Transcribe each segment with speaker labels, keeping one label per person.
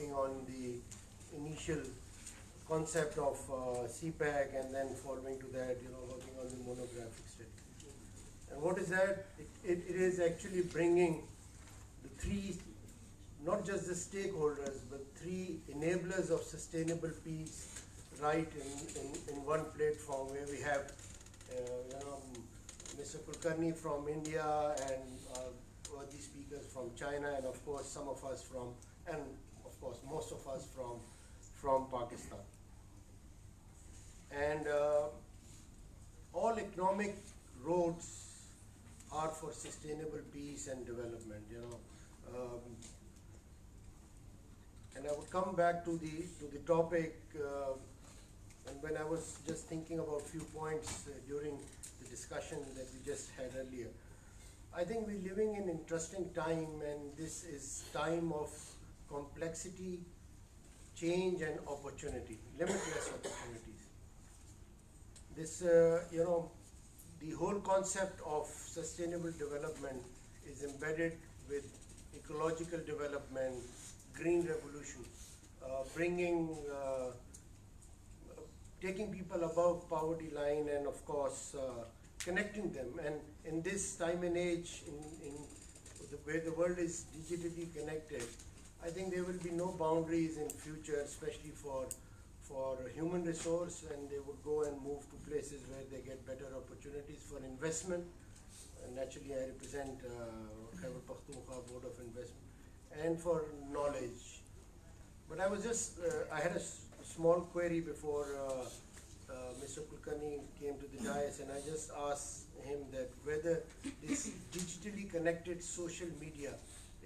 Speaker 1: working on the initial concept of CPEC, and then following to that, working on the monographic study. And what is that? It is actually bringing the three, not just the stakeholders, but three enablers of sustainable peace right in one platform, where we have Mr. Kulkarni from India, and worthy speakers from China, and of course some of us from, and of course most of us from Pakistan. And all economic roads are for sustainable peace and development, and I would come back to the topic, and when I was just thinking about few points during the discussion that we just had earlier. I think we're living in interesting time, and this is time of complexity, change, and opportunity, limitless opportunities. This, the whole concept of sustainable development is embedded with ecological development, green revolution, taking people above poverty line, and of course connecting them. And in this time and age, where the world is digitally connected, I think there will be no boundaries in future, especially for human resource, and they would go and move to places where they get better opportunities for investment. And naturally, I represent Khyber Pakhtunkhwa Board of Investment, and for knowledge. But I was just, I had a small query before Mr. Kulkarni came to the dais, and I just asked him that whether this digitally connected social media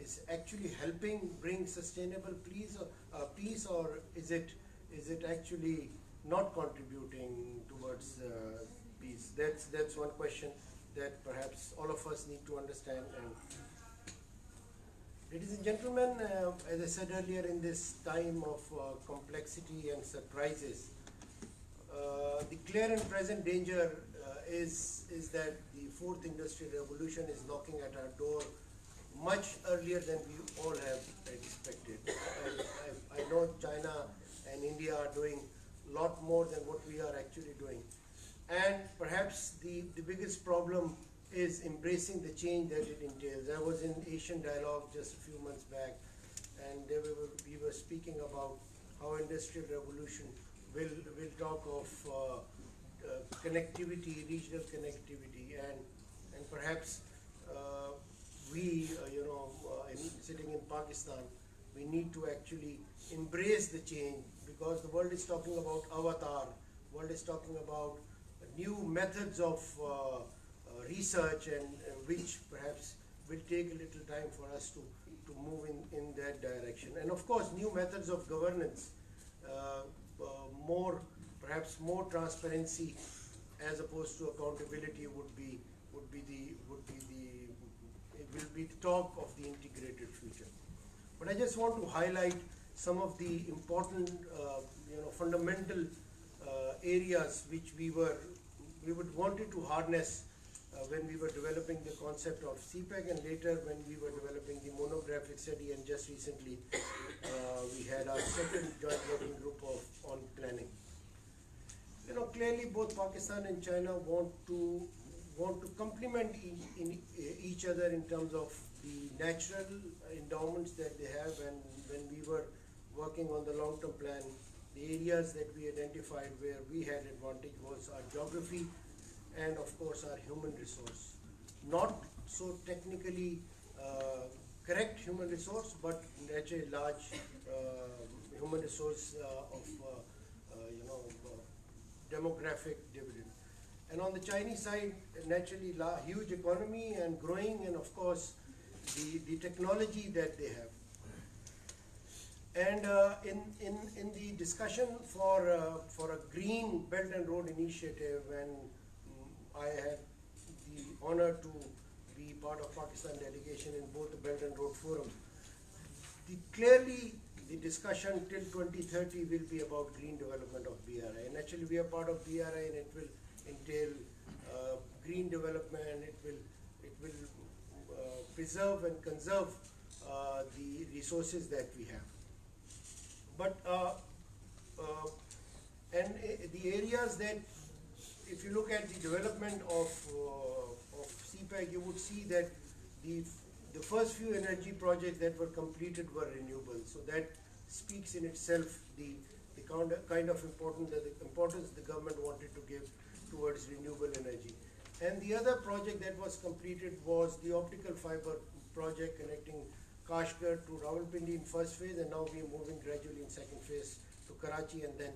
Speaker 1: is actually helping bring sustainable peace, or is it actually not contributing towards peace? That's one question that perhaps all of us need to understand. And ladies and gentlemen, as I said earlier, in this time of complexity and surprises, the clear and present danger is that the fourth industrial revolution is knocking at our door much earlier than we all have expected. I know China and India are doing a lot more than what we are actually doing. And perhaps the biggest problem is embracing the change that it entails. I was in Asian Dialogue just a few months back, and we were speaking about how industrial revolution will talk of connectivity, regional connectivity, and perhaps we, sitting in Pakistan, we need to actually embrace the change, because the world is talking about avatar, world is talking about new methods of research, and which perhaps will take a little time for us to move in that direction. And of course, new methods of governance, perhaps more transparency as opposed to accountability will be the talk of the integrated future. But I just want to highlight some of the important, fundamental areas which we would wanted to harness when we were developing the concept of CPEC, and later when we were developing the monographic study, and just recently we had our second joint working group on planning. Clearly both Pakistan and China want to complement each other in terms of the natural endowments that they have. And when we were working on the long-term plan, the areas that we identified where we had advantage was our geography, and of course our human resource. Not so technically correct human resource, but naturally large human resource of demographic dividend. And on the Chinese side, naturally huge economy and growing, and of course the technology that they have. And in the discussion for a green Belt and Road initiative, and I had the honor to be part of Pakistan delegation in both the Belt and Road Forum. Clearly the discussion till 2030 will be about green development of BRI. And actually we are part of BRI, and it will entail green development. It will preserve and conserve the resources that we have. But the areas that, if you look at the development of CPEC, you would see that the first few energy projects that were completed were renewable. So that speaks in itself the kind of importance the government wanted to give towards renewable energy. And the other project that was completed was the optical fiber project connecting Kashgar to Rawalpindi in first phase, and now we are moving gradually in second phase to Karachi and then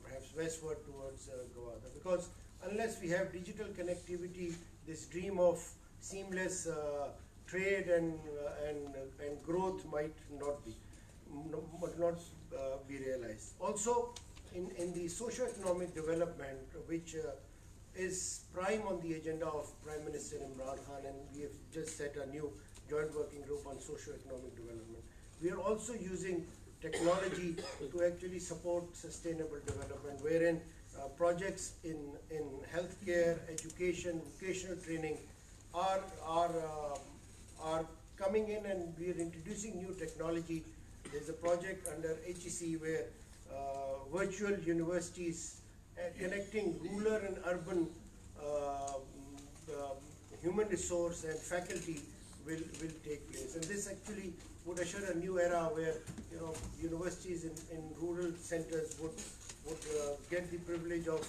Speaker 1: perhaps westward towards Gawada. Because unless we have digital connectivity, this dream of seamless trade and growth might not be realized. Also, in the socio-economic development, which is prime on the agenda of Prime Minister Imran Khan, and we have just set a new joint working group on socio-economic development. We are also using technology to actually support sustainable development, wherein projects in healthcare, education, vocational training are coming in, and we are introducing new technology. There's a project under HEC where virtual universities connecting rural and urban human resource and faculty will take place. And this actually would usher a new era where, you know, universities in rural centers would get the privilege of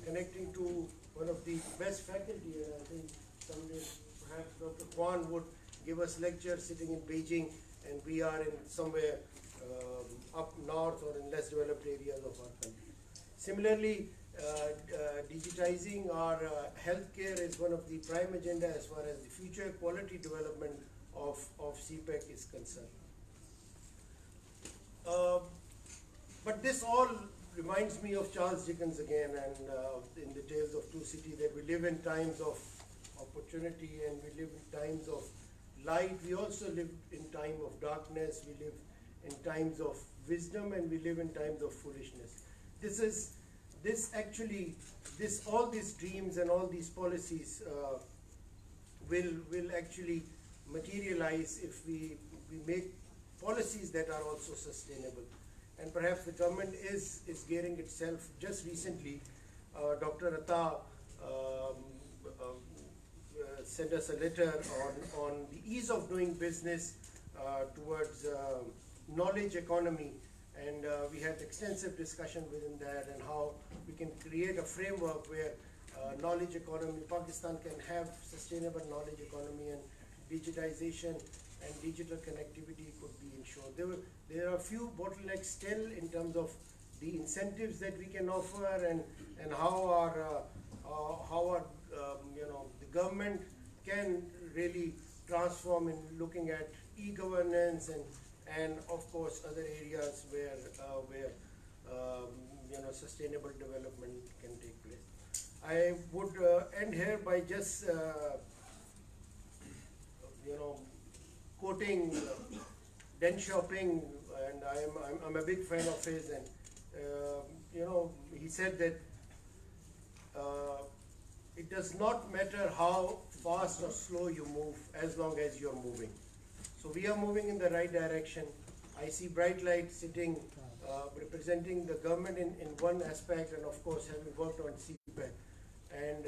Speaker 1: connecting to one of the best faculty. And I think someday perhaps Dr. Kwan would give us lectures sitting in Beijing, and we are in somewhere up north or in less developed areas of our country. Similarly, digitizing our healthcare is one of the prime agenda as far as the future quality development of CPEC is concerned. But this all reminds me of Charles Dickens again, and in the Tales of Two Cities, that we live in times of opportunity and we live in times of light. We also live in time of darkness. We live in times of wisdom, and we live in times of foolishness. All these dreams and all these policies will actually materialize if we make policies that are also sustainable. And perhaps the government is gearing itself. Just recently, Dr. Atta sent us a letter on the ease of doing business towards knowledge economy, and we had extensive discussion within that, and how we can create a framework where knowledge economy, Pakistan can have sustainable knowledge economy, and digitization and digital connectivity could be ensured. There are a few bottlenecks still in terms of the incentives that we can offer, and how our the government can really transform in looking at e-governance and of course other areas where sustainable development can take place. I would end here by just quoting Deng Xiaoping, and I'm a big fan of his, and he said that it does not matter how fast or slow you move, as long as you're moving. So we are moving in the right direction. I see bright light sitting, representing the government in one aspect, and of course having worked on CPEC. And